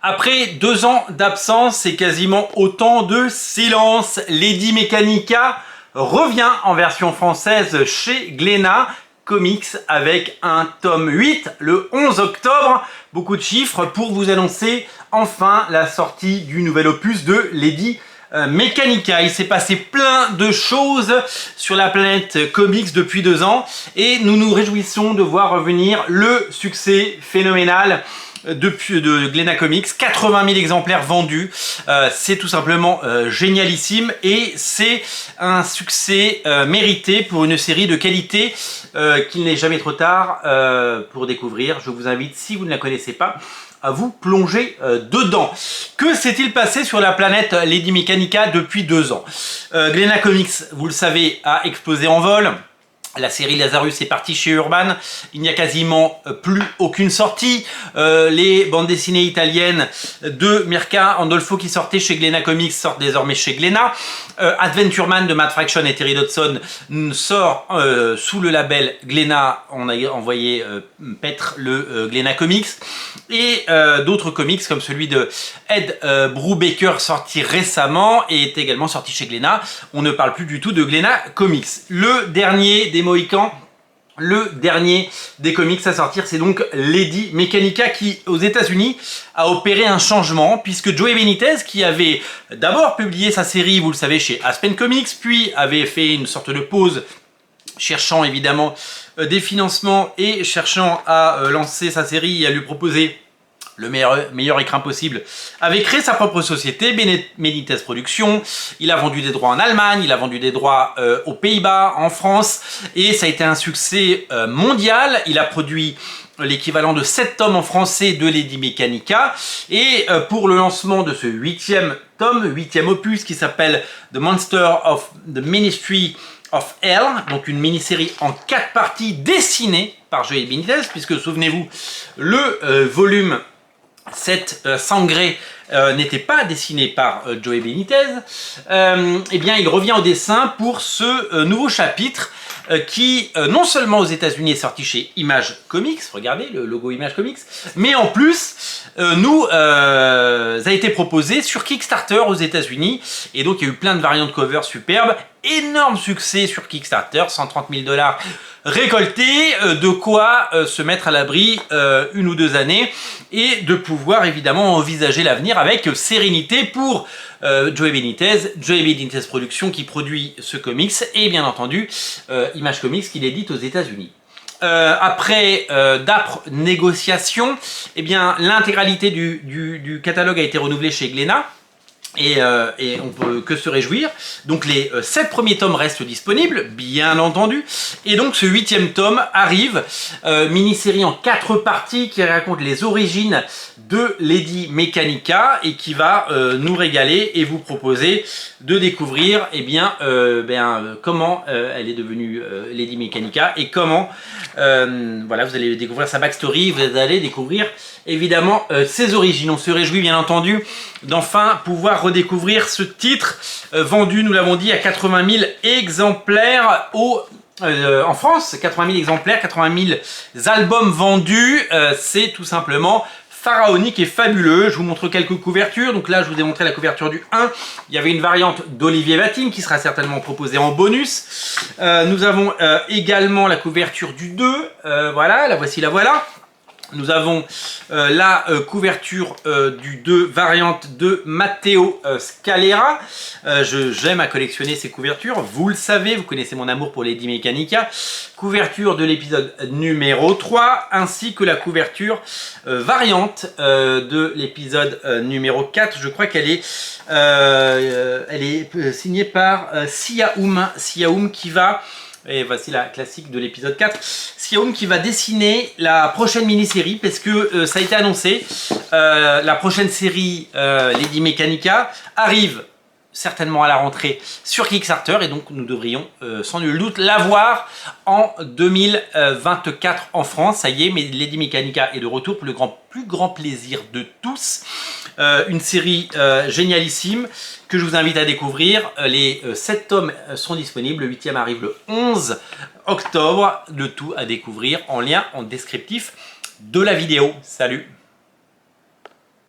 Après 2 ans d'absence et quasiment autant de silence, Lady Mechanika revient en version française chez Glénat Comics avec un tome 8 le 11 octobre. Beaucoup de chiffres pour vous annoncer enfin la sortie du nouvel opus de Lady Mechanika. Il s'est passé plein de choses sur la planète comics depuis 2 ans et nous nous réjouissons de voir revenir le succès phénoménal de Glénat Comics. 80 000 exemplaires vendus, c'est tout simplement génialissime et c'est un succès mérité pour une série de qualité qu'il n'est jamais trop tard pour découvrir. Je vous invite, si vous ne la connaissez pas, à vous plonger dedans. Que s'est-il passé sur la planète Lady Mechanika depuis 2 ans? Glénat Comics, vous le savez, a explosé en vol. La série Lazarus est partie chez Urban, il n'y a quasiment plus aucune sortie. Les bandes dessinées italiennes de Mirka Andolfo qui sortaient chez Glénat Comics sortent désormais chez Glénat. Adventure Man de Matt Fraction et Terry Dodson sort sous le label Glénat. On a envoyé paître le Glénat Comics. Et d'autres comics comme celui de Ed Brubaker sorti récemment et est également sorti chez Glénat. On ne parle plus du tout de Glénat Comics. Le dernier des Mohicans, le dernier des comics à sortir, c'est donc Lady Mechanika qui, aux États-Unis, a opéré un changement puisque Joey Benitez, qui avait d'abord publié sa série, vous le savez, chez Aspen Comics, puis avait fait une sorte de pause cherchant évidemment des financements et cherchant à lancer sa série et à lui proposer le meilleur écrin possible, avait créé sa propre société, Benitez Productions. Il a vendu des droits en Allemagne, il a vendu des droits aux Pays-Bas, en France, et ça a été un succès mondial. Il a produit l'équivalent de 7 tomes en français de Lady Mechanika, et pour le lancement de ce 8e tome, 8e opus, qui s'appelle The Monster of the Ministry of Hell, donc une mini-série en 4 parties dessinée par Joey Benitez, puisque souvenez-vous, le volume 7 Sangré n'était pas dessiné par Joey Benitez. Eh bien, il revient au dessin pour ce nouveau chapitre qui, non seulement aux États-Unis, est sorti chez Image Comics, regardez le logo Image Comics, mais en plus a été proposé sur Kickstarter aux États-Unis. Et donc, il y a eu plein de variantes cover superbes. Énorme succès sur Kickstarter, 130 000 $ récoltés, de quoi se mettre à l'abri 1 ou 2 années et de pouvoir évidemment envisager l'avenir avec sérénité pour Joey Benitez Productions qui produit ce comics et bien entendu Image Comics qui l'édite aux États-Unis. Après d'âpres négociations, eh bien l'intégralité du catalogue a été renouvelée chez Glénat. Et on peut que se réjouir. Donc les 7 premiers tomes restent disponibles, bien entendu. Et donc ce 8e tome arrive, mini-série en 4 parties qui raconte les origines de Lady Mechanika et qui va nous régaler et vous proposer de découvrir comment elle est devenue Lady Mechanika et comment voilà, vous allez découvrir sa backstory, vous allez découvrir évidemment ses origines. On se réjouit bien entendu d'enfin pouvoir redécouvrir ce titre vendu, nous l'avons dit, à 80 000 exemplaires en France. 80 000 exemplaires, 80 000 albums vendus, c'est tout simplement pharaonique et fabuleux. Je vous montre quelques couvertures. Donc là, je vous ai montré la couverture du 1. Il y avait une variante d'Olivier Vatine qui sera certainement proposée en bonus. Nous avons également la couverture du 2. Voilà, la voici, la voilà. Nous avons la couverture du 2 variante de Matteo Scalera. J'aime à collectionner ces couvertures, vous le savez, vous connaissez mon amour pour Lady Mechanika. Couverture de l'épisode numéro 3, ainsi que la couverture variante de l'épisode numéro 4. Je crois qu'elle est, signée par Siaoum qui va... Et voici la classique de l'épisode 4. Siaoum qui va dessiner la prochaine mini-série parce que ça a été annoncé. La prochaine série Lady Mechanika arrive certainement à la rentrée sur Kickstarter et donc nous devrions sans nul doute la voir en 2024 en France. Ça y est, mais Lady Mechanika est de retour pour le plus grand plaisir de tous. Une série génialissime que je vous invite à découvrir. Les 7 tomes sont disponibles, le 8e arrive le 11 octobre. Le tout à découvrir en lien en descriptif de la vidéo. Salut!